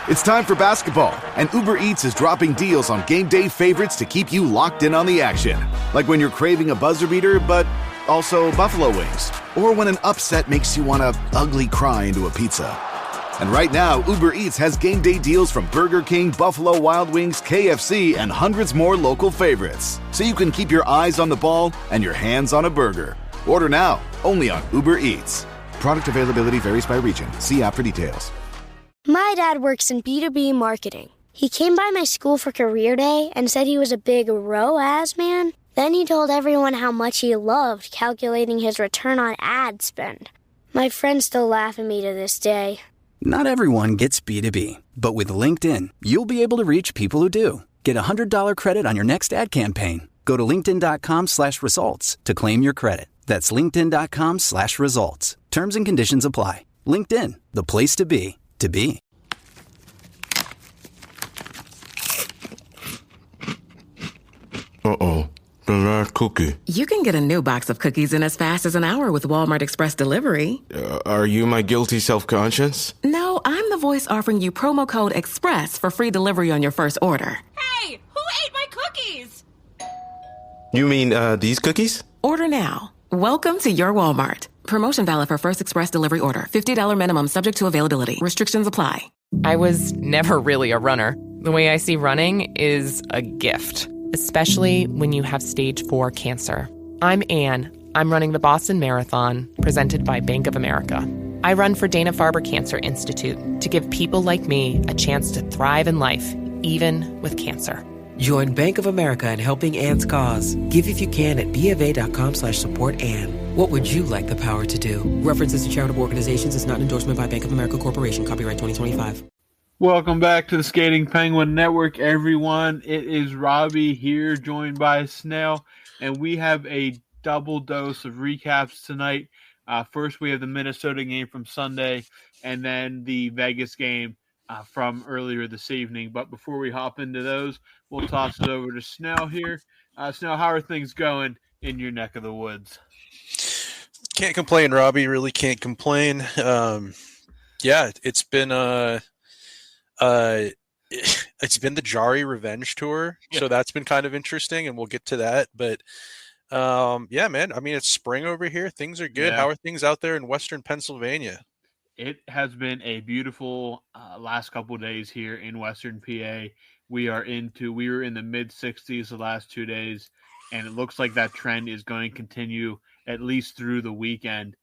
It's time for basketball, and Uber Eats is dropping deals on game day favorites to keep you locked in on the action. Like when you're craving a buzzer beater, but also buffalo wings. Or when an upset makes you want to ugly cry into a pizza. And right now, Uber Eats has game day deals from Burger King, Buffalo Wild Wings, KFC, and hundreds more local favorites. So you can keep your eyes on the ball and your hands on a burger. Order now, only on Uber Eats. Product availability varies by region. See app for details. My dad works in B2B marketing. He came by my school for career day and said he was a big ROAS man. Then he told everyone how much he loved calculating his return on ad spend. My friends still laugh at me to this day. Not everyone gets B2B, but with LinkedIn, you'll be able to reach people who do. Get a $100 credit on your next ad campaign. Go to linkedin.com/results to claim your credit. That's linkedin.com/results. Terms and conditions apply. LinkedIn, the place to be. To be. Uh-oh, the last cookie. You can get a new box of cookies in as fast as an hour with Walmart Express Delivery. Are you my guilty self-conscience? No, I'm the voice offering you promo code EXPRESS for free delivery on your first order. Hey, who ate my cookies? You mean, these cookies? Order now. Welcome to your Walmart. Promotion valid for first express delivery order. $50 minimum subject to availability. Restrictions apply. I was never really a runner. The way I see running is a gift, especially when you have stage 4 cancer. I'm Anne. I'm running the Boston Marathon, presented by Bank of America. I run for Dana-Farber Cancer Institute to give people like me a chance to thrive in life, even with cancer. Join Bank of America in helping Anne's cause. Give if you can at BofA.com/supportAnne. What would you like the power to do? References to charitable organizations is not an endorsement by Bank of America Corporation. Copyright 2025. Welcome back to the Skating Penguin Network, everyone. It is Robbie here, joined by Snail, and we have a double dose of recaps tonight. First, we have the Minnesota game from Sunday, and then the Vegas game from earlier this evening. But before we hop into those, we'll toss it over to Snell here. Snell, how are things going in your neck of the woods? Can't complain, Robbie. Really can't complain. Yeah, it's been it's been the Jarry Revenge Tour, so that's been kind of interesting, and we'll get to that. But yeah, man. I mean, it's spring over here. Things are good. Yeah. How are things out there in Western Pennsylvania? It has been a beautiful last couple of days here in Western PA. We were in the mid-60s the last 2 days, and it looks like that trend is going to continue at least through the weekend,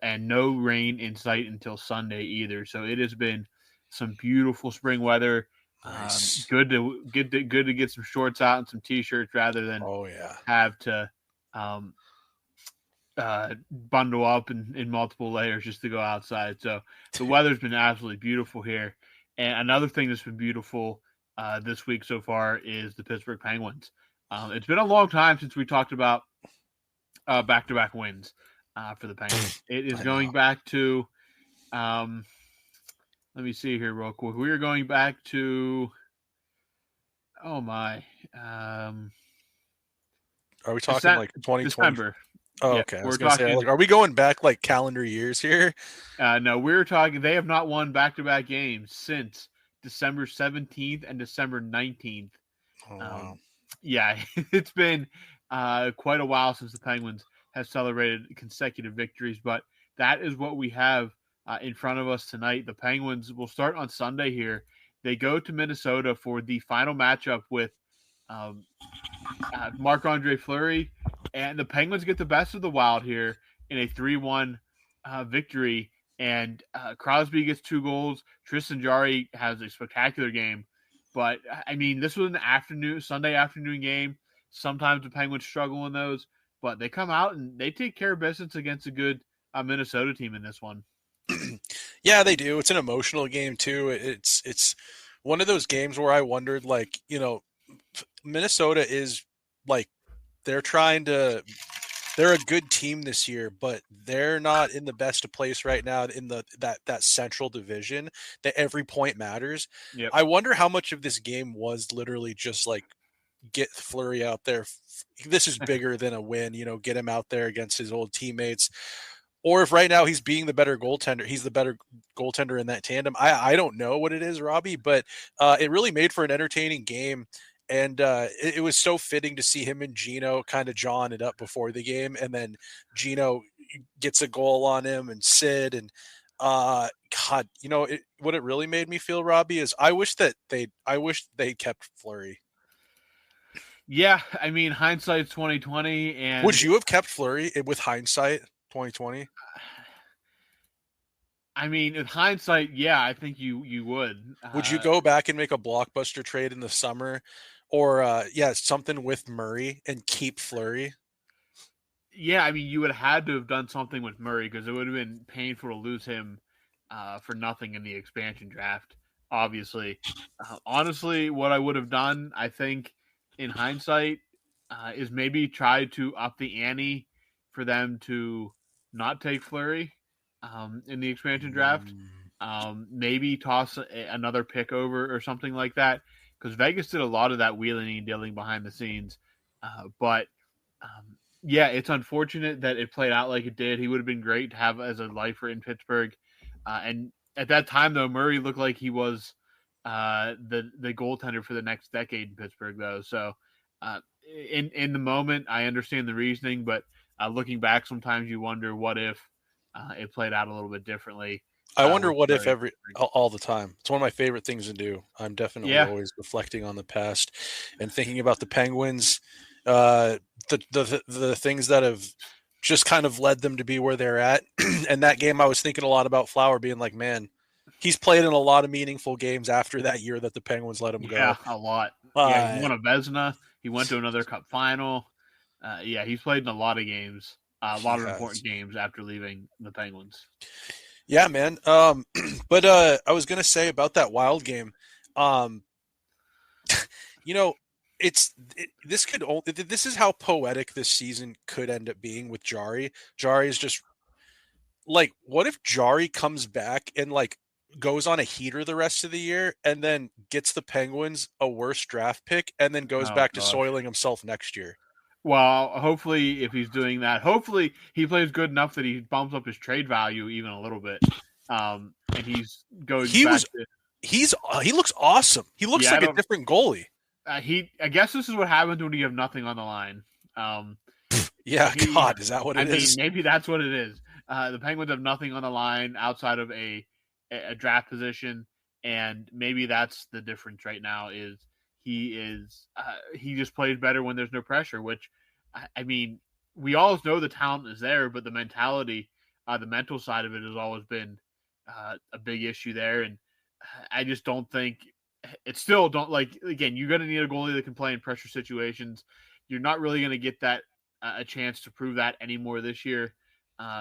and no rain in sight until Sunday either. So it has been some beautiful spring weather. Nice. Good to get some shorts out and some t-shirts rather than have to bundle up in multiple layers just to go outside. So the weather's been absolutely beautiful here. And another thing that's been beautiful this week so far is the Pittsburgh Penguins. It's been a long time since we talked about back-to-back wins for the Penguins. It is going back to let me see here real quick. We are going back to are we talking like 2020? December. Oh, yeah, okay. I was going to say, are we going back like calendar years here? No, we're talking. They have not won back-to-back games since December 17th and December 19th. Oh, wow. Yeah, it's been quite a while since the Penguins have celebrated consecutive victories, but that is what we have in front of us tonight. The Penguins will start on Sunday here. They go to Minnesota for the final matchup with Marc-Andre Fleury, and the Penguins get the best of the Wild here in a 3-1 victory, and Crosby gets 2 goals. Tristan Jarry has a spectacular game, but I mean, this was an Sunday afternoon game. Sometimes the Penguins struggle in those, but they come out and they take care of business against a good Minnesota team in this one. Yeah, they do. It's an emotional game too. It's one of those games where I wondered, like, you know, Minnesota is like they're a good team this year, but they're not in the best of place right now in that central division that every point matters. Yep. I wonder how much of this game was literally just like get Fleury out there. This is bigger than a win, you know, get him out there against his old teammates. or if right now he's being the better goaltender, he's the better goaltender in that tandem. I don't know what it is, Robbie, but it really made for an entertaining game. And it was so fitting to see him and Gino kind of jawing it up before the game. And then Gino gets a goal on him and Sid. And God, what it really made me feel, Robbie, is I wish they kept Fleury. Yeah, I mean, hindsight's 2020. And would you have kept Fleury with hindsight 2020? I mean, in hindsight, yeah, I think you would. Would you go back and make a blockbuster trade in the summer, or something with Murray and keep Fleury? Yeah, I mean, you would have had to have done something with Murray because it would have been painful to lose him for nothing in the expansion draft. Obviously, honestly, what I would have done, I think, in hindsight, is maybe try to up the ante for them to not take Fleury in the expansion draft. Maybe toss another pick over or something like that, because Vegas did a lot of that wheeling and dealing behind the scenes. But it's unfortunate that it played out like it did. He would have been great to have as a lifer in Pittsburgh. And at that time, though, Murray looked like he was the goaltender for the next decade in Pittsburgh, though. So in the moment, I understand the reasoning, but looking back, sometimes you wonder what if it played out a little bit differently. I wonder what if all the time. It's one of my favorite things to do. I'm definitely always reflecting on the past and thinking about the Penguins, the things that have just kind of led them to be where they're at. And that game, I was thinking a lot about Flower being like, man, he's played in a lot of meaningful games after that year that the Penguins let him go. Yeah, a lot. He won a Vezina. He went to another Cup final. He's played in a lot of games, a lot of important games after leaving the Penguins. Yeah, man. But I was gonna say about that Wild game. This is how poetic this season could end up being with Jarry. Jarry is just like, what if Jarry comes back and like goes on a heater the rest of the year and then gets the Penguins a worse draft pick and then goes back to soiling himself next year? Well, hopefully, if he's doing that, hopefully he plays good enough that he bumps up his trade value even a little bit. And he's going. He looks awesome. He looks like a different goalie. I guess this is what happens when you have nothing on the line. Is that what it is? Maybe that's what it is. The Penguins have nothing on the line outside of a draft position, and maybe that's the difference right now. He just plays better when there's no pressure, which, I mean, we always know the talent is there, but the mentality, the mental side of it has always been a big issue there. And I just don't think you're going to need a goalie that can play in pressure situations. You're not really going to get that a chance to prove that anymore this year.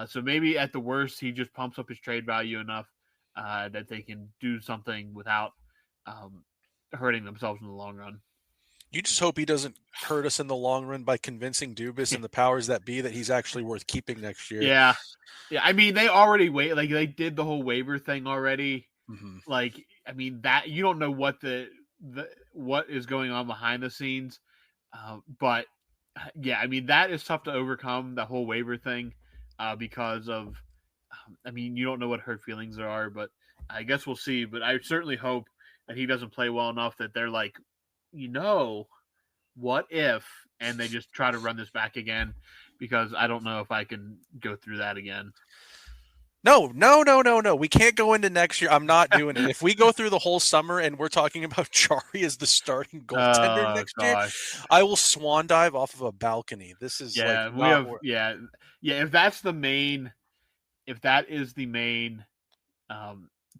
So maybe at the worst, he just pumps up his trade value enough that they can do something without hurting themselves in the long run. You just hope he doesn't hurt us in the long run by convincing Dubas and the powers that be that he's actually worth keeping next year. Yeah. I mean, they already they did the whole waiver thing already. Mm-hmm. Like, I mean, that you don't know what what is going on behind the scenes, but yeah, I mean, that is tough to overcome, the whole waiver thing, because of, I mean, you don't know what hurt feelings there are, but I guess we'll see. But I certainly hope that he doesn't play well enough that they're like, what if, and they just try to run this back again, because I don't know if I can go through that again. No. We can't go into next year. I'm not doing it. If we go through the whole summer and we're talking about Jarry as the starting goaltender next year, I will swan dive off of a balcony. This is if that's the main, if that is the main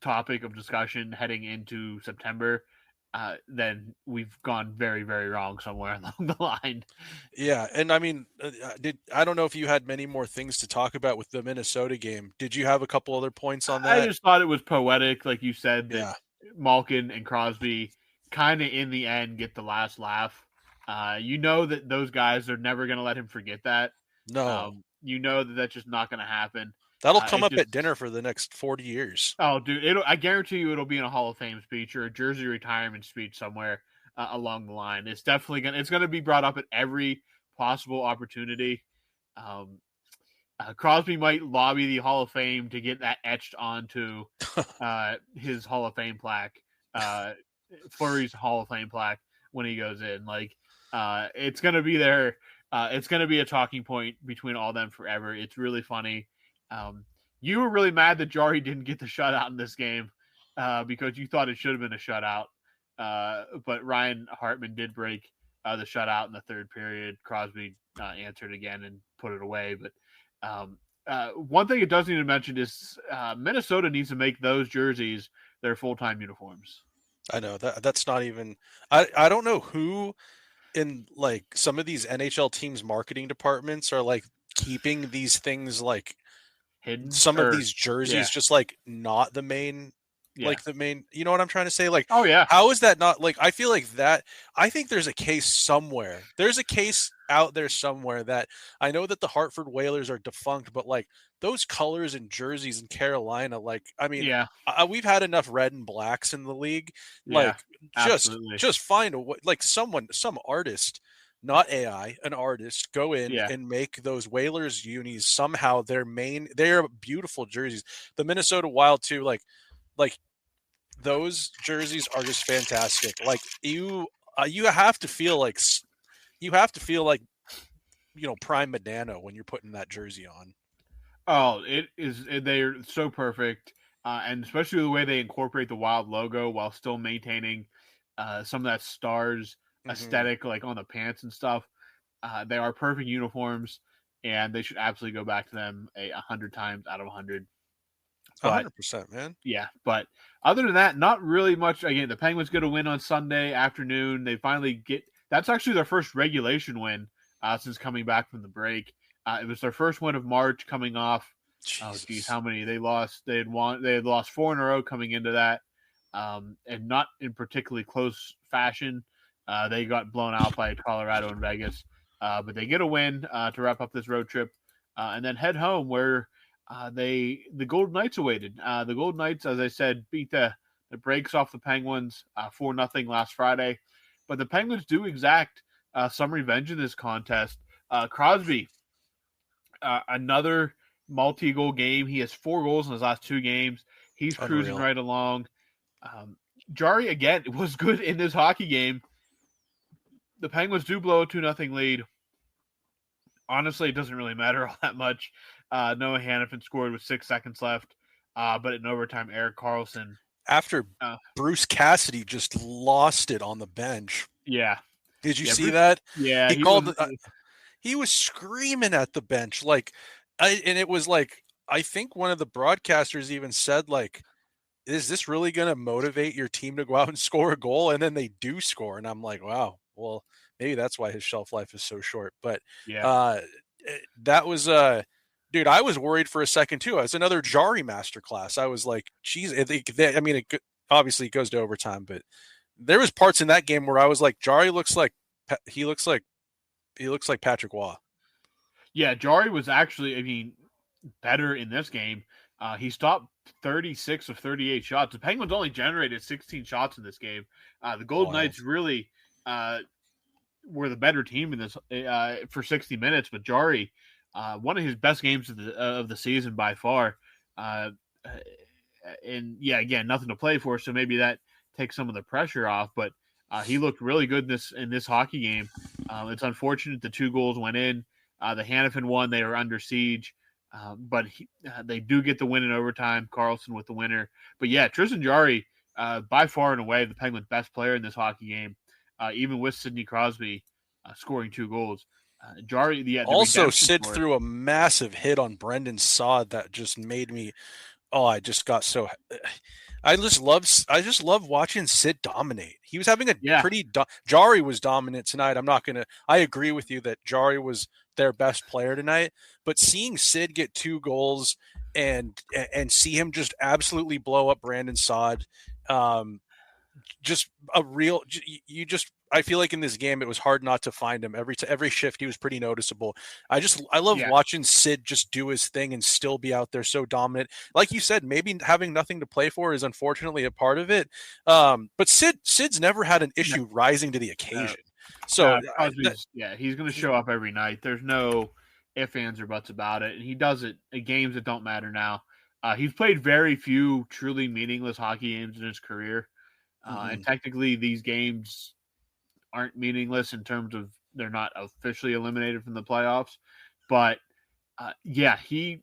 topic of discussion heading into September, then we've gone very, very wrong somewhere along the line. Yeah, and I mean, I don't know if you had many more things to talk about with the Minnesota game. Did you have a couple other points on that? I just thought it was poetic, like you said, that Malkin and Crosby kind of in the end get the last laugh. That those guys are never going to let him forget that. No. That's just not going to happen. That'll come up at dinner for the next 40 years. Oh, dude, I guarantee you it'll be in a Hall of Fame speech or a jersey retirement speech somewhere along the line. It's definitely going to be brought up at every possible opportunity. Crosby might lobby the Hall of Fame to get that etched onto his Hall of Fame plaque, Fleury's Hall of Fame plaque when he goes in. Like, it's going to be there. It's going to be a talking point between all them forever. It's really funny. You were really mad that Jarry didn't get the shutout in this game because you thought it should have been a shutout. But Ryan Hartman did break the shutout in the third period. Crosby answered again and put it away. But one thing it does need to mention is Minnesota needs to make those jerseys their full-time uniforms. I know that's not even. I don't know who in like some of these NHL teams' marketing departments are like keeping these things like hidden. Some of these jerseys just like not the main. Like the main, you know what I'm trying to say? Like, oh yeah, how is that not like? I feel like that. I think there's a case somewhere. There's a case out there somewhere that I know that the Hartford Whalers are defunct, but like those colors and jerseys in Carolina, like I mean, we've had enough red and blacks in the league. Like, just find a way, like some artist, not AI, an artist, go in and make those Whalers unis somehow their main. They're beautiful jerseys. The Minnesota Wild too, like. Those jerseys are just fantastic. Like you have to feel like Prime Medano when you're putting that jersey on. Oh, it is. They're so perfect, and especially the way they incorporate the Wild logo while still maintaining some of that Stars aesthetic, like on the pants and stuff. They are perfect uniforms, and they should absolutely go back to them 100 times out of 100. 100%, man. Yeah, but other than that, not really much. Again, the Penguins get a win on Sunday afternoon. They finally get – that's actually their first regulation win since coming back from the break. It was their first win of March coming off. Jesus. Oh, geez, how many? They lost. They had lost 4 in a row coming into that, and not in particularly close fashion. They got blown out by Colorado and Vegas. But they get a win to wrap up this road trip and then head home where – the Golden Knights awaited. The Golden Knights, as I said, beat the Breaks off the Penguins 4-0 last Friday. But the Penguins do exact some revenge in this contest. Crosby, another multi-goal game. He has 4 goals in his last 2 games. He's cruising right along. Jarry, again, was good in this hockey game. The Penguins do blow a 2-0 lead. Honestly, it doesn't really matter all that much. Noah Hannafin scored with 6 seconds left, but in overtime, Erik Karlsson. After Bruce Cassidy just lost it on the bench. Yeah. Did you see that? Yeah. He was screaming at the bench. Like, and it was like, I think one of the broadcasters even said, like, is this really going to motivate your team to go out and score a goal? And then they do score. And I'm like, wow, well, maybe that's why his shelf life is so short. But that was dude, I was worried for a second too. It's another Jarry masterclass. I was like, geez, I mean, it obviously goes to overtime, but there was parts in that game where I was like, Jarry looks like Patrick Waugh. Yeah, Jarry was actually, I mean, better in this game. He stopped 36 of 38 shots. The Penguins only generated 16 shots in this game. The Golden Knights really were the better team in this for 60 minutes, but Jarry, one of his best games of the season by far. And yeah, again, nothing to play for, so maybe that takes some of the pressure off, but he looked really good in this hockey game. It's unfortunate the 2 goals went in. The Hannafin one, they were under siege, but they do get the win in overtime. Karlsson with the winner. But yeah, Tristan Jarry, by far and away the Penguins' best player in this hockey game, even with Sidney Crosby scoring 2 goals. Jarry, also Sid threw a massive hit on Brendan Saad that just made me. I just love watching Sid dominate. He was having Jarry was dominant tonight. I agree with you that Jarry was their best player tonight, but seeing Sid get 2 goals and see him just absolutely blow up Brandon Saad, I feel like in this game it was hard not to find him. Every shift he was pretty noticeable. I love watching Sid just do his thing and still be out there so dominant. Like you said, maybe having nothing to play for is unfortunately a part of it. But Sid's never had an issue rising to the occasion. So he's going to show up every night. There's no ifs, ands, or buts about it, and he does it in games that don't matter now. He's played very few truly meaningless hockey games in his career, and technically these games aren't meaningless in terms of they're not officially eliminated from the playoffs. But yeah, he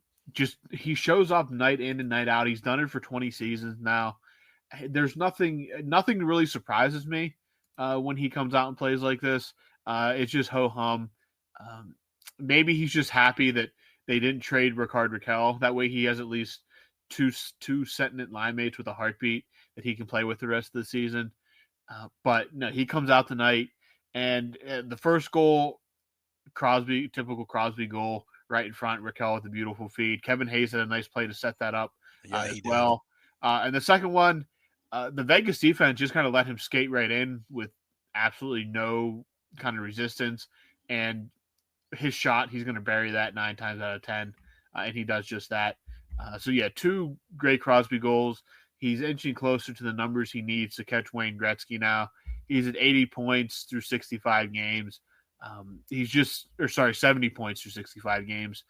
shows up night in and night out. He's done it for 20 seasons now. There's nothing really surprises me when he comes out and plays like this. It's just ho hum. Maybe he's just happy that they didn't trade Ricard Raquel. That way he has at least two Sentinel line mates with a heartbeat that he can play with the rest of the season. But no, he comes out tonight, and the first goal, typical Crosby goal, right in front. Raquel with a beautiful feed. Kevin Hayes had a nice play to set that up as well. And the second one, the Vegas defense just kind of let him skate right in with absolutely no kind of resistance. And his shot, he's going to bury that 9 times out of 10, and he does just that. So yeah, 2 great Crosby goals. He's inching closer to the numbers he needs to catch Wayne Gretzky now. He's at 80 points through 65 games. He's 70 points through 65 games.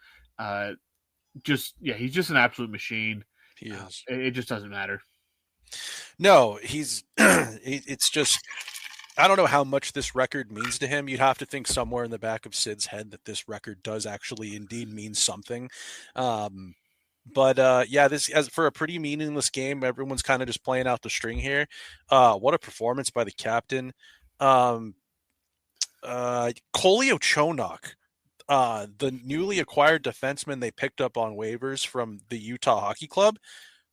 He's just an absolute machine. He is. It just doesn't matter. No, he's it's just, I don't know how much this record means to him. You'd have to think somewhere in the back of Sid's head that this record does actually indeed mean something. But this, as for a pretty meaningless game, everyone's kind of just playing out the string here. What a performance by the captain. Kolio Chonok, the newly acquired defenseman they picked up on waivers from the Utah Hockey Club,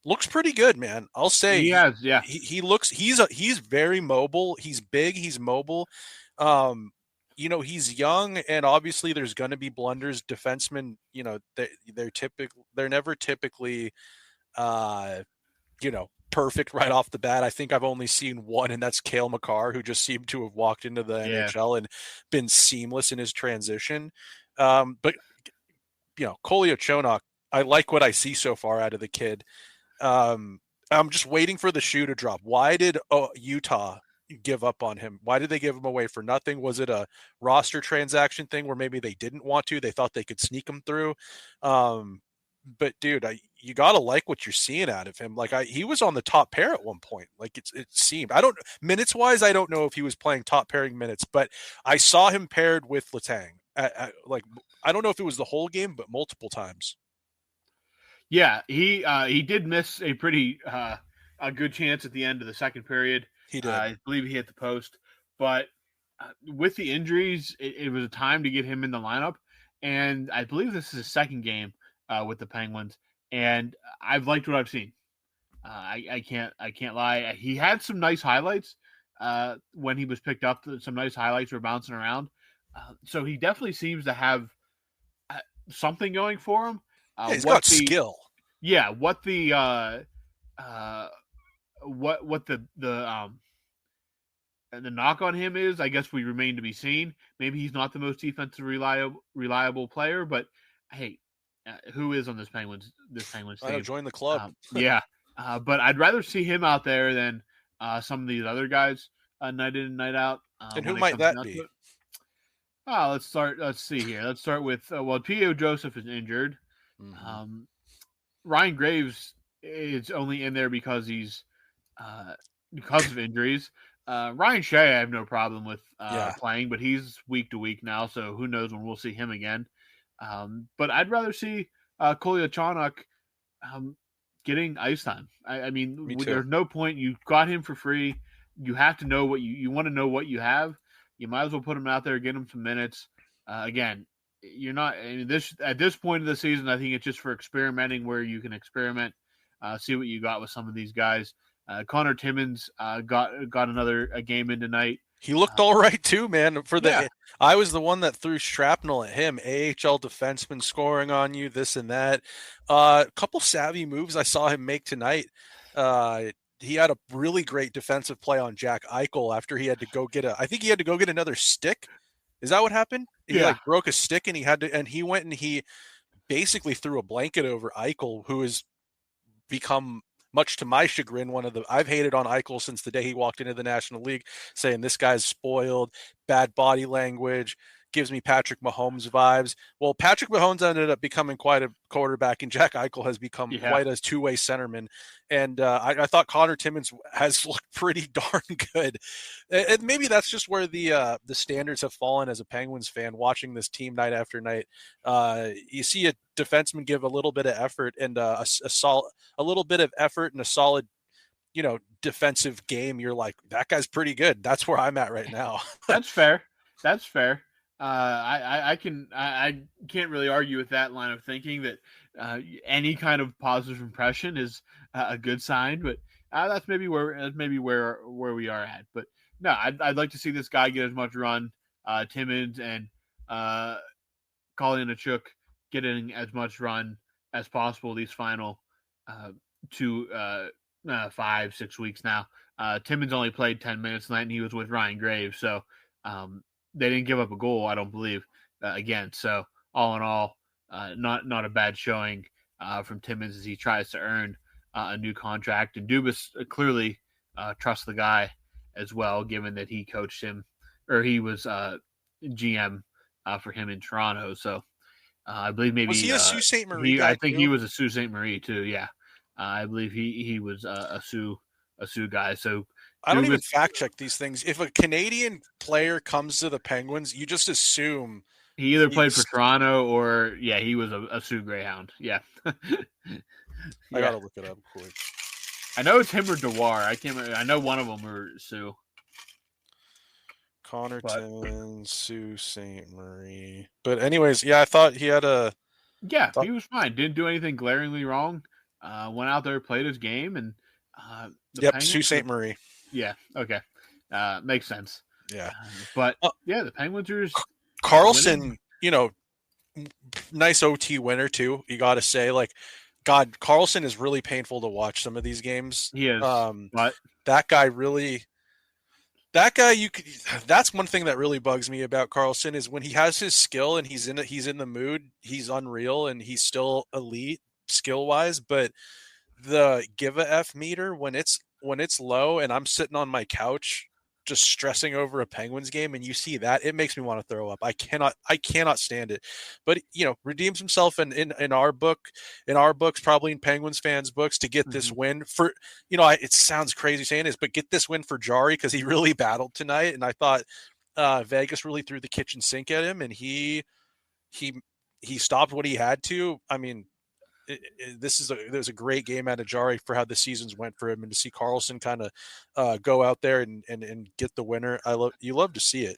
looks pretty good, man. I'll say he's very mobile. He's big. He's mobile. He's young, and obviously there's going to be blunders. Defensemen, they're never typically, perfect right off the bat. I think I've only seen one, and that's Cale Makar, who just seemed to have walked into the NHL and been seamless in his transition. But Kolio Chonok, I like what I see so far out of the kid. I'm just waiting for the shoe to drop. Why did Utah give up on him? Why did they give him away for nothing? Was it a roster transaction thing where maybe they didn't want to? They thought they could sneak him through. But dude, you gotta like what you're seeing out of him. Like he was on the top pair at one point. Like it seemed. Minutes wise, I don't know if he was playing top pairing minutes, but I saw him paired with Letang. I don't know if it was the whole game, but multiple times. Yeah, he did miss a pretty a good chance at the end of the second period. He did. I believe he hit the post, but with the injuries, it was a time to get him in the lineup. And I believe this is his second game with the Penguins, and I've liked what I've seen. I can't lie. He had some nice highlights when he was picked up. Some nice highlights were bouncing around, so he definitely seems to have something going for him. He's got skill. Yeah, what the knock on him is, I guess we remain to be seen. Maybe he's not the most defensive reliable player, but hey, who is on this Penguins team? Join the club. But I'd rather see him out there than some of these other guys night in and night out. And who might that be? Let's see here. Let's start with P.O. Joseph is injured. Mm-hmm. Ryan Graves is only in there because of injuries. Ryan Shea, I have no problem with playing, but he's week to week now, so who knows when we'll see him again. But I'd rather see Kolio Chonok getting ice time. I mean, there's no point. You got him for free. You have to know what you want to know what you have. You might as well put him out there, get him some minutes. Again, you're not at this point of the season. I think it's just for experimenting, where you can experiment, see what you got with some of these guys. Connor Timmins got another game in tonight. He looked all right too, man. I was the one that threw shrapnel at him. AHL defenseman scoring on you, this and that. A couple savvy moves I saw him make tonight. He had a really great defensive play on Jack Eichel after he had to go get another stick. Is that what happened? He broke a stick and he went and he basically threw a blanket over Eichel, who has become, much to my chagrin, I've hated on Eichel since the day he walked into the National League, saying this guy's spoiled, bad body language, gives me Patrick Mahomes vibes. Well, Patrick Mahomes ended up becoming quite a quarterback, and Jack Eichel has become quite a two-way centerman. And I thought Connor Timmins has looked pretty darn good. And maybe that's just where the standards have fallen as a Penguins fan, watching this team night after night. You see a defenseman give a little bit of effort and a little bit of effort and a solid, defensive game. You're like, that guy's pretty good. That's where I'm at right now. That's fair. That's fair. I can't really argue with that line of thinking that any kind of positive impression is a good sign, but that's maybe where we are at. But no, I'd like to see this guy get as much run. Timmins and Colin Achuk getting as much run as possible these final 5-6 weeks now. Timmins only played 10 minutes tonight, and he was with Ryan Graves, so they didn't give up a goal, I don't believe, again. So all in all, not a bad showing from Timmins as he tries to earn a new contract. And Dubas clearly trusts the guy as well, given that he coached him, or he was GM for him in Toronto. So I believe maybe was he a Sault Ste. Marie guy? I think he was a Sault Ste. Marie too. Yeah, I believe he was a Sioux guy. So I don't even fact check these things. If a Canadian player comes to the Penguins, you just assume he either played for Toronto or he was a Sioux Greyhound. Yeah. I gotta look it up quick. I know it's him or Dewar. I can't remember. I know one of them are Sioux. Connor Timmins, Sault Ste. Marie. But anyways, I thought he had a. Yeah, he was fine. Didn't do anything glaringly wrong. Went out there, played his game, and Sault Ste. Marie. Yeah. Okay. Makes sense. Yeah. But the Penguins are Carlson. Winning. Nice OT winner too. You got to say, God, Carlson is really painful to watch some of these games. He is. But that guy, that's one thing that really bugs me about Carlson is when he has his skill and he's in the mood, he's unreal and he's still elite skill wise. But the give a F meter when it's low and I'm sitting on my couch just stressing over a Penguins game and you see that, it makes me want to throw up. I cannot stand it. But redeems himself in our books, probably in Penguins fans' books, to get this win for it sounds crazy saying this, but get this win for Jarry because he really battled tonight. And I thought Vegas really threw the kitchen sink at him and he stopped what he had to. I mean, there's a great game out of Jarry for how the seasons went for him, and to see Carlson kind of go out there and get the winner. You love to see it.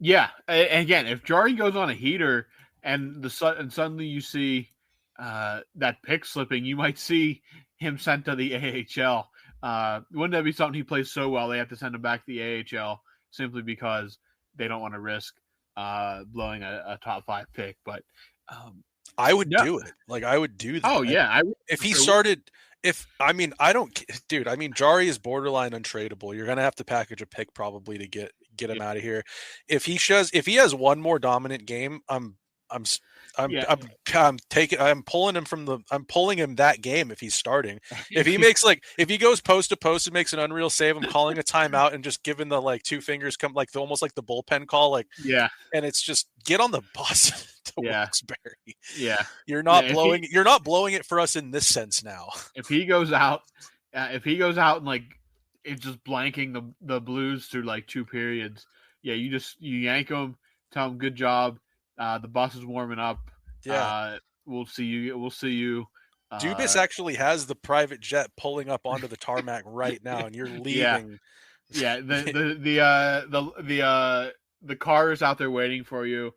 Yeah, and again, if Jarry goes on a heater and suddenly you see that pick slipping, you might see him sent to the AHL. Wouldn't that be something? He plays so well they have to send him back to the AHL simply because they don't want to risk blowing a top 5 pick, but. I would do it. I would do that. Oh yeah. If he started, Jarry is borderline untradeable. You're going to have to package a pick probably to get him out of here. If he has one more dominant game, I'm pulling him that game if he's starting. If he makes if he goes post to post and makes an unreal save, I'm calling a timeout and just giving the two fingers come almost like the bullpen call. And it's just get on the bus to Wilkes-Barre. Yeah. You're not blowing it for us in this sense now. If he goes out and it's just blanking the Blues through 2 periods. Yeah, you yank him, tell him good job. The bus is warming up. Yeah. We'll see you. Dubas actually has the private jet pulling up onto the tarmac right now, and you're leaving. Yeah. The car is out there waiting for you.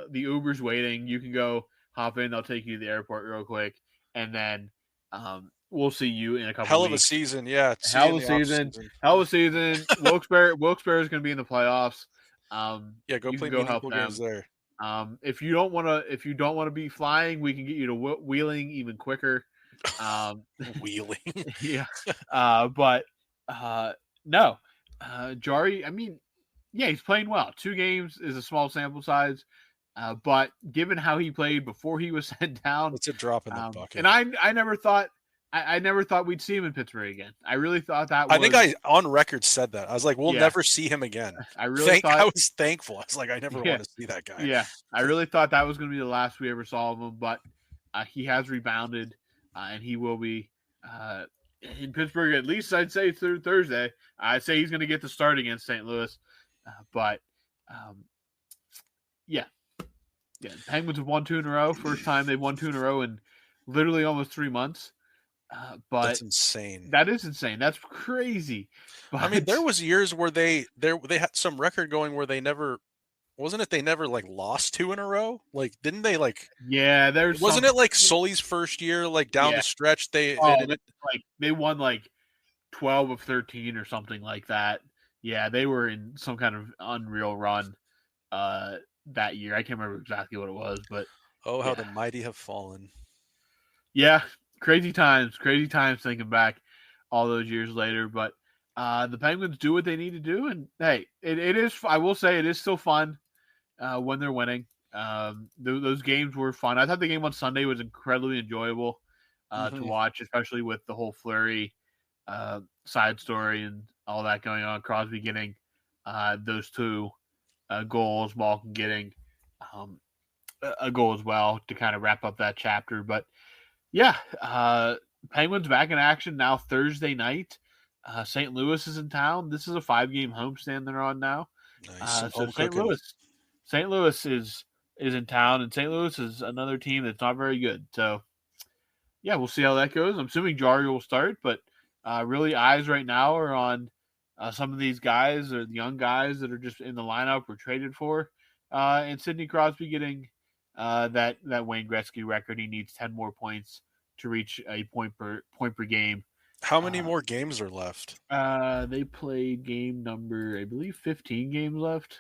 The Uber's waiting. You can go hop in. They'll take you to the airport real quick, and then we'll see you in a couple. Hell of a season, yeah. Hell of a season. Wilkes-Barre is going to be in the playoffs. Go play meaningful games there. If you don't want to be flying, we can get you to wheeling even quicker. Wheeling, yeah. But no, Jarry. I mean, he's playing well. 2 games is a small sample size, but given how he played before he was sent down, it's a drop in the bucket. And I never thought I never thought we'd see him in Pittsburgh again. I really thought that was... I think I, on record, said that. I was like, we'll never see him again. I was thankful. I was like, I never want to see that guy. Yeah, I really thought that was going to be the last we ever saw of him, but he has rebounded, and he will be in Pittsburgh at least, I'd say, through Thursday. I'd say he's going to get the start against St. Louis. Yeah. Penguins have won 2 in a row. First time they've won 2 in a row in literally almost 3 months. But that's insane. That is insane. That's crazy. But, I mean, there was years where they had some record going where they never like lost 2 in a row. Like, didn't they like? Yeah, wasn't it like Sully's first year? Like down the stretch, they won like 12 of 13 or something like that. Yeah, they were in some kind of unreal run that year. I can't remember exactly what it was, but how the mighty have fallen. Yeah. Crazy times thinking back all those years later. But the Penguins do what they need to do. And, hey, it is – I will say it is still fun when they're winning. Those games were fun. I thought the game on Sunday was incredibly enjoyable to watch, especially with the whole Fleury side story and all that going on. Crosby getting those 2 goals, Malkin getting a goal as well to kind of wrap up that chapter. But, yeah, Penguins back in action now Thursday night. St. Louis is in town. This is a 5-game homestand they're on now. Nice. So St. Louis is in town, and St. Louis is another team that's not very good. So, yeah, we'll see how that goes. I'm assuming Jarry will start, but really eyes right now are on some of these guys or the young guys that are just in the lineup or traded for, and Sidney Crosby getting that Wayne Gretzky record. He needs 10 more points to reach a point per game. How many more games are left? They played game number, I believe, 15 games left.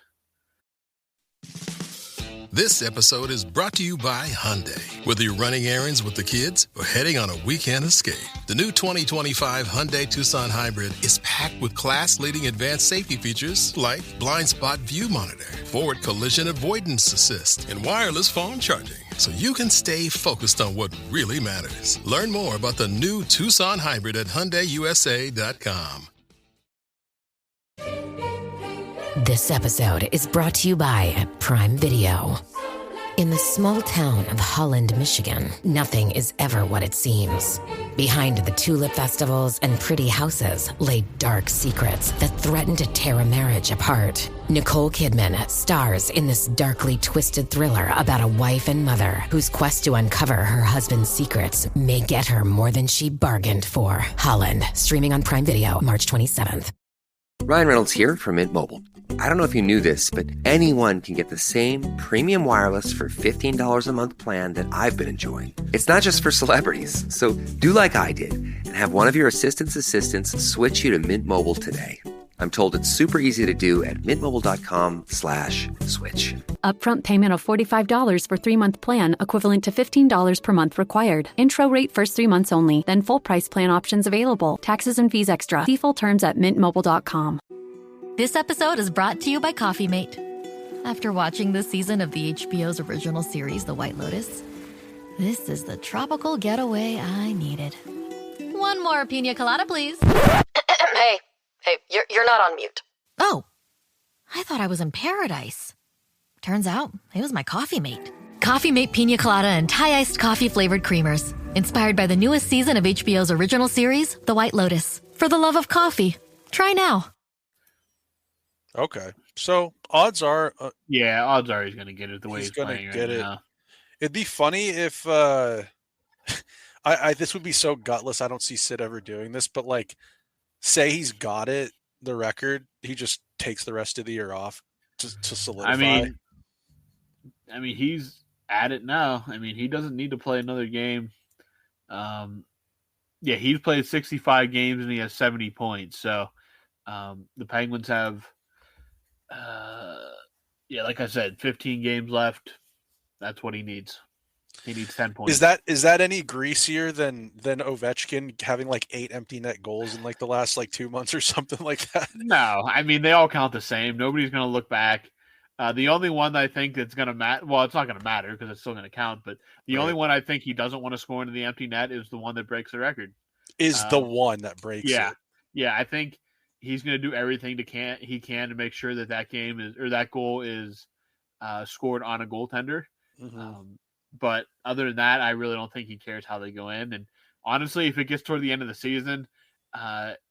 This episode is brought to you by Hyundai. Whether you're running errands with the kids or heading on a weekend escape, the new 2025 Hyundai Tucson Hybrid is packed with class-leading advanced safety features like blind spot view monitor, forward collision avoidance assist, and wireless phone charging, so you can stay focused on what really matters. Learn more about the new Tucson Hybrid at HyundaiUSA.com. This episode is brought to you by Prime Video. In the small town of Holland, Michigan, nothing is ever what it seems. Behind the tulip festivals and pretty houses lay dark secrets that threaten to tear a marriage apart. Nicole Kidman stars in this darkly twisted thriller about a wife and mother whose quest to uncover her husband's secrets may get her more than she bargained for. Holland, streaming on Prime Video March 27th. Ryan Reynolds here from Mint Mobile. I don't know if you knew this, but anyone can get the same premium wireless for $15 a month plan that I've been enjoying. It's not just for celebrities. So do like I did and have one of your assistants switch you to Mint Mobile today. I'm told it's super easy to do at mintmobile.com/switch. Upfront payment of $45 for 3-month plan, equivalent to $15 per month required. Intro rate first 3 months only, then full price plan options available. Taxes and fees extra. See full terms at mintmobile.com. This episode is brought to you by Coffee Mate. After watching this season of the HBO's original series, The White Lotus, this is the tropical getaway I needed. One more pina colada, please. Hey, you're not on mute. Oh, I thought I was in paradise. Turns out it was my Coffee Mate. Coffee Mate Pina Colada and Thai iced coffee flavored creamers. Inspired by the newest season of HBO's original series, The White Lotus. For the love of coffee. Try now. Okay. So odds are... odds are he's going to get it the way he's playing right now. It'd be funny if... this would be so gutless. I don't see Sid ever doing this, but like... Say he's got it, the record, he just takes the rest of the year off to solidify. I mean, he's at it now. I mean, he doesn't need to play another game. He's played 65 games and he has 70 points. So the Penguins have, like I said, 15 games left. That's what he needs. He needs 10 points. Is that any greasier than Ovechkin having like 8 empty net goals in like the last like 2 months or something like that? No, I mean they all count the same. Nobody's going to look back. The only one that I think that's going to matter, well, it's not going to matter because it's still going to count. But the only one I think he doesn't want to score into the empty net is the one that breaks the record. is the one that breaks Yeah. it. Yeah, I think he's going to do everything he can to make sure that that goal is scored on a goaltender. But other than that, I really don't think he cares how they go in. And honestly, if it gets toward the end of the season,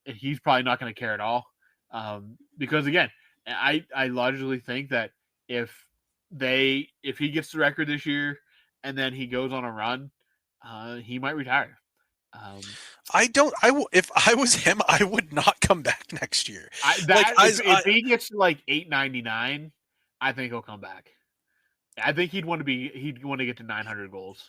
he's probably not going to care at all. Because again, I logically think that if he gets the record this year and then he goes on a run, he might retire. If I was him, I would not come back next year. If he gets to like 899, I think he'll come back. I think he'd want to get to 900 goals.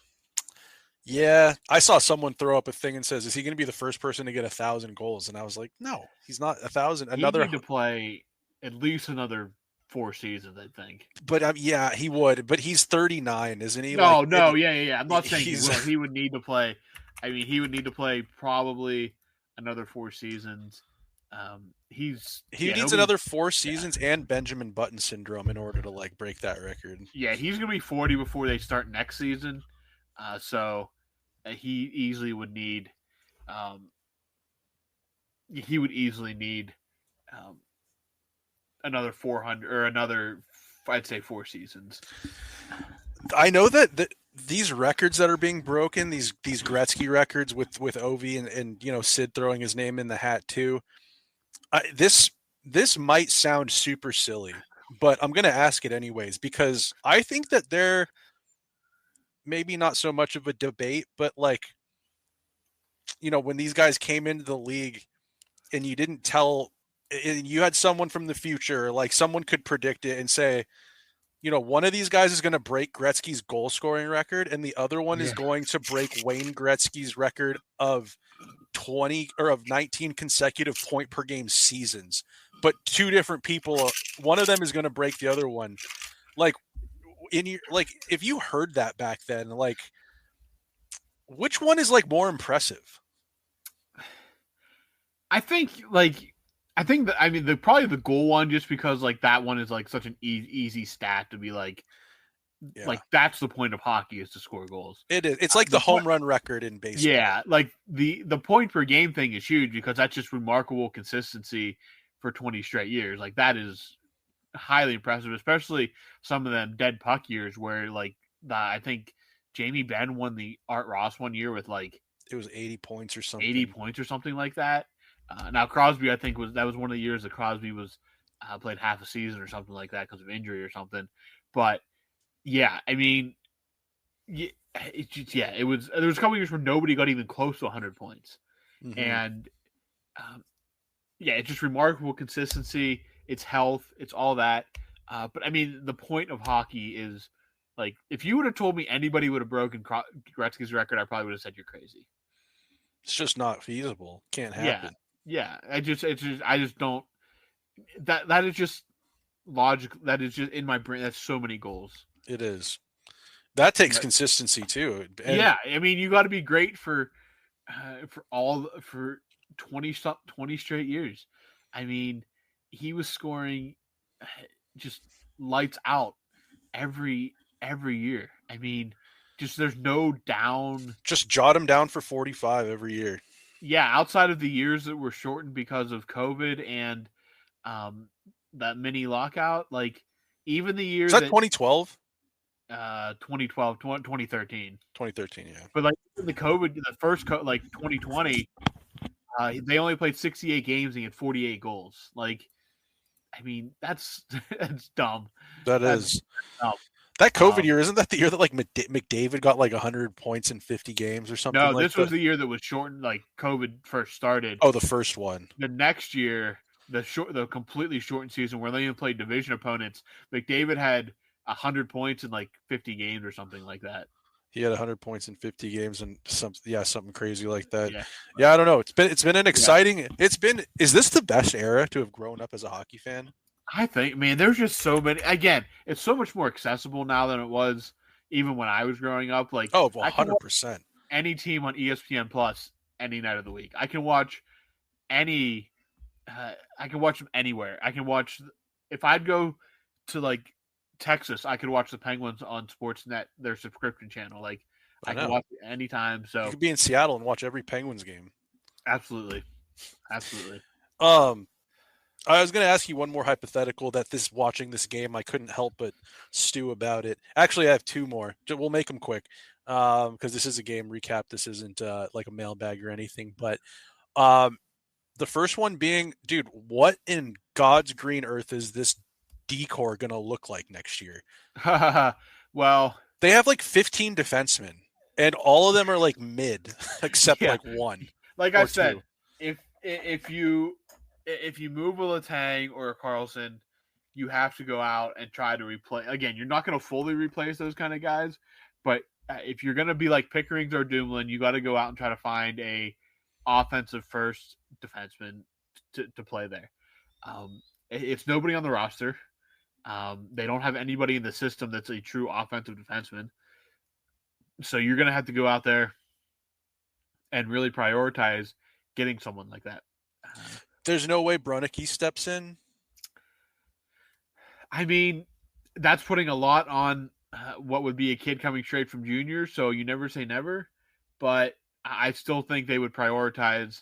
Yeah, I saw someone throw up a thing and says, "Is he going to be the first person to get 1,000 goals?" And I was like, "No, he's not 1,000." He'd need to play at least another 4 seasons, I think. But yeah, he would. But he's 39, isn't he? No, yeah. I'm not saying he would need to play. I mean, he would need to play probably another 4 seasons. He needs another 4 seasons and Benjamin Button syndrome in order to break that record. Yeah, he's gonna be 40 before they start next season. So he easily would need. He would easily need another 400 or another, I'd say 4 seasons. I know that these records that are being broken, these Gretzky records with Ovi and Sid throwing his name in the hat too. This might sound super silly, but I'm going to ask it anyways because I think that they're maybe not so much of a debate, but when these guys came into the league and you didn't tell, and you had someone from the future, someone could predict it and say, one of these guys is going to break Gretzky's goal scoring record and the other one is going to break Wayne Gretzky's record of 20 or of 19 consecutive point per game seasons, but 2 different people, one of them is going to break the other one. If you heard that back then, which one is more impressive? I think probably the goal one, just because that one is such an easy stat to be that's the point of hockey, is to score goals. It is. It's the home run record in baseball. Yeah, the point per game thing is huge because that's just remarkable consistency for 20 straight years. That is highly impressive, especially some of them dead puck years where I think Jamie Benn won the Art Ross one year with it was 80 points or something. 80 points or something like that. Now Crosby, I think that was one of the years that Crosby was played half a season or something like that because of injury or something. But yeah, I mean, it was. There was a couple years where nobody got even close to 100 points, and it's just remarkable consistency. It's health. It's all that. But I mean, the point of hockey is if you would have told me anybody would have broken Gretzky's record, I probably would have said you're crazy. It's just not feasible. Can't happen. Yeah. I just don't. That is just logic. That is just in my brain. That's so many goals. It is. That takes consistency too. And I mean, you got to be great for 20 straight years. I mean, he was scoring just lights out every year. I mean, just there's no down. Just jot him down for 45 every year. Yeah, outside of the years that were shortened because of COVID and that mini lockout, even the year that 2012? 2012, 2013. 2013, yeah. But the COVID, the first 2020, they only played 68 games and had 48 goals. I mean, that's dumb. That's dumb. That COVID year, isn't that the year that McDavid got 100 points in 50 games or something? No, this was the year that was shortened. COVID first started. Oh, the first one. The next year, the completely shortened season where they even played division opponents, McDavid had 100 points in 50 games or something like that. He had 100 points in 50 games and something crazy like that. Yeah, I don't know. It's been an exciting. Is this the best era to have grown up as a hockey fan? I think, man, there's just so many. Again, it's so much more accessible now than it was even when I was growing up. 100%. Any team on ESPN Plus any night of the week. I can watch any. I can watch them anywhere. I can watch. If I'd go to Texas, I could watch the Penguins on Sportsnet, their subscription channel. I can watch it anytime. So you could be in Seattle and watch every Penguins game. Absolutely. Absolutely. I was going to ask you one more hypothetical that watching this game, I couldn't help but stew about it. Actually, I have two more. We'll make them quick because this is a game recap. This isn't like a mailbag or anything. But the first one being, dude, what in God's green earth is this decor going to look like next year? Well, they have like 15 defensemen, and all of them are like mid, except like one. Like I said, if you move a Letang or a Carlson, you have to go out and try to replace. Again, you're not going to fully replace those kind of guys, but if you're going to be like Pickering's or Dumoulin, you got to go out and try to find a offensive first defenseman to play there. It's nobody on the roster. They don't have anybody in the system that's a true offensive defenseman. So you're going to have to go out there and really prioritize getting someone like that. There's no way Brunicky steps in. I mean, that's putting a lot on what would be a kid coming straight from junior. So you never say never, but I still think they would prioritize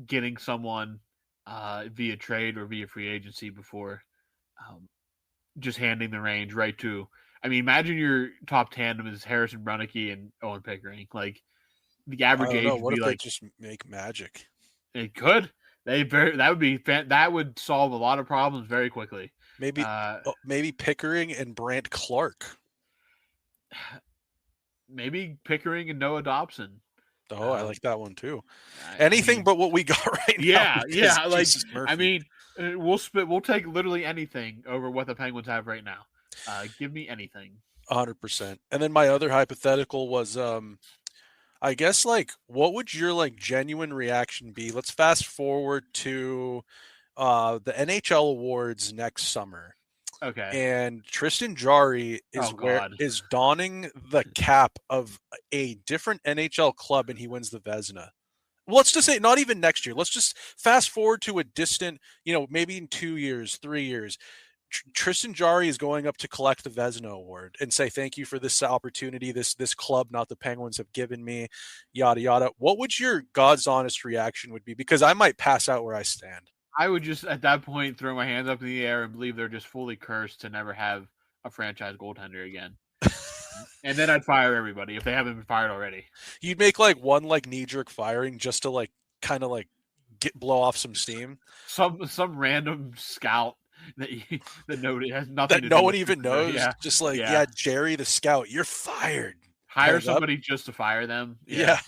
getting someone via trade or via free agency before just handing the reins right to. I mean, imagine your top tandem is Harrison Brunicky and Owen Pickering. Like the average age would what be if like they just make magic? It could. That would solve a lot of problems very quickly. Maybe Pickering and Brant Clark. Maybe Pickering and Noah Dobson. Oh, I like that one too. Anything but what we got right now. Yeah. Like I mean, we'll take literally anything over what the Penguins have right now. Give me anything. 100%. And then my other hypothetical was, I guess, like, what would your like genuine reaction be? Let's fast forward to the NHL awards next summer. Okay. And Tristan Jarry is donning the cap of a different NHL club, and he wins the Vezina. Let's just say not even next year. Let's just fast forward to a distant, maybe in 2 years, 3 years. Tristan Jarry is going up to collect the Vezina Award and say, thank you for this opportunity, this club, not the Penguins, have given me, yada, yada. What would your God's honest reaction would be? Because I might pass out where I stand. I would just, at that point, throw my hands up in the air and believe they're just fully cursed to never have a franchise goaltender again. And then I'd fire everybody if they haven't been fired already. You'd make like one like knee-jerk firing just to like kind of like blow off some steam. Some random scout that nobody has nothing. That no one even knows. Yeah. Just like Jerry the scout, you're fired. Hire somebody just to fire them. Yeah.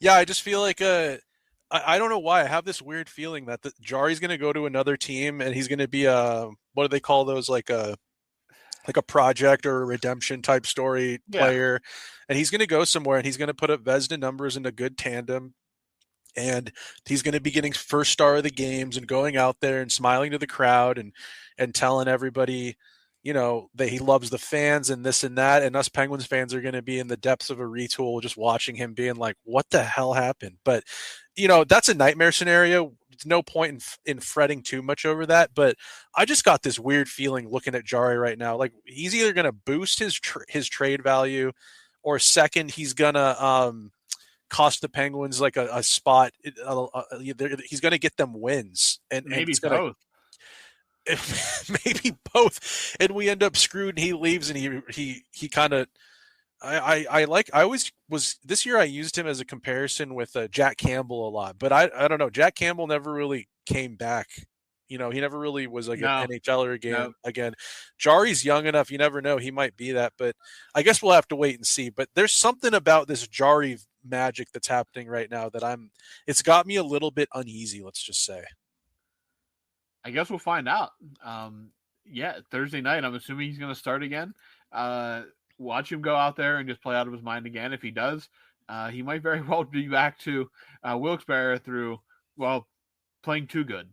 Yeah. I just feel like I don't know why I have this weird feeling that Jarry's going to go to another team and he's going to be what do they call those, like a project or a redemption type story player, and he's going to go somewhere and he's going to put up Vezina numbers in a good tandem. And he's going to be getting first star of the games and going out there and smiling to the crowd and telling everybody, that he loves the fans and this and that. And us Penguins fans are going to be in the depths of a retool just watching him being like, what the hell happened? But, that's a nightmare scenario. There's no point in fretting too much over that. But I just got this weird feeling looking at Jarry right now. Like he's either going to boost his trade value, or second, he's going to cost the Penguins like a spot. He's going to get them wins, and maybe both. Maybe both, and we end up screwed. And he leaves, and he kind of. I always was this year. I used him as a comparison with Jack Campbell a lot, but I don't know. Jack Campbell never really came back. He never really was like an NHLer again. Jarry's young enough. You never know. He might be that, but I guess we'll have to wait and see. But there's something about this Jarry magic that's happening right now that it's got me a little bit uneasy. Let's just say. I guess we'll find out. Thursday night, I'm assuming he's going to start again. Watch him go out there and just play out of his mind again. If he does, he might very well be back to Wilkes-Barre through, playing too good.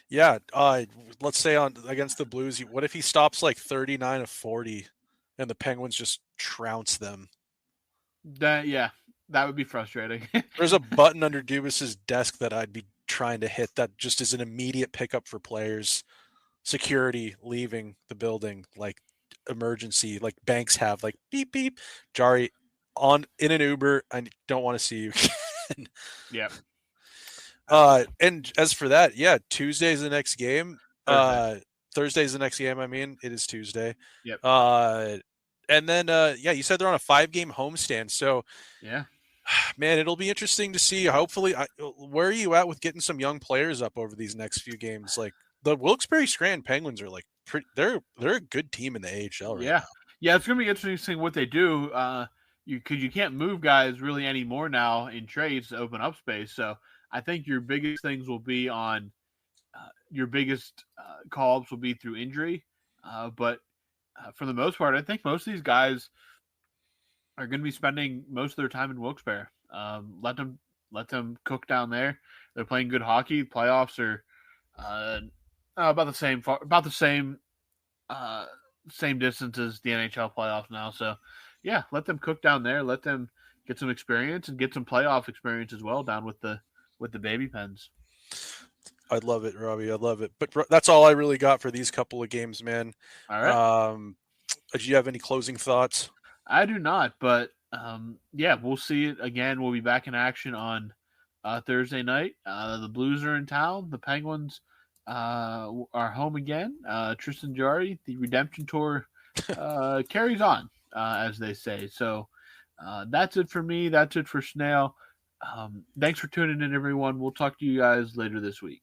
Yeah, let's say against the Blues, what if he stops like 39 of 40 and the Penguins just trounce them? That would be frustrating. There's a button under Dubas's desk that I'd be trying to hit that just is an immediate pickup for players. Security leaving the building, like emergency, like banks have, like beep beep. Jarry in an Uber. I don't want to see you. Yeah. And as for that, yeah, Tuesday's the next game. Thursday's the next game. I mean, it is Tuesday. Yep. And then, yeah, you said they're on a 5-game homestand. So, yeah, man, it'll be interesting to see. Hopefully, where are you at with getting some young players up over these next few games? Like the Wilkes-Barre Scranton Penguins are like they're a good team in the AHL right now. Yeah, it's gonna be interesting seeing what they do. You can't move guys really anymore now in trades to open up space. So I think your biggest things will be on your biggest call-ups will be through injury. But for the most part, I think most of these guys are going to be spending most of their time in Wilkes-Barre. Let them cook down there. They're playing good hockey. Playoffs are about the same distance as the NHL playoffs now. So, yeah, let them cook down there. Let them get some experience and get some playoff experience as well down with the baby Pens. I'd love it, Robbie. I'd love it. But that's all I really got for these couple of games, man. All right. Do you have any closing thoughts? I do not, but yeah, we'll see it again. We'll be back in action on Thursday night. The Blues are in town. The Penguins are home again. Tristan Jarry, the redemption tour carries on, as they say. So that's it for me. That's it for Snail. Thanks for tuning in, everyone. We'll talk to you guys later this week.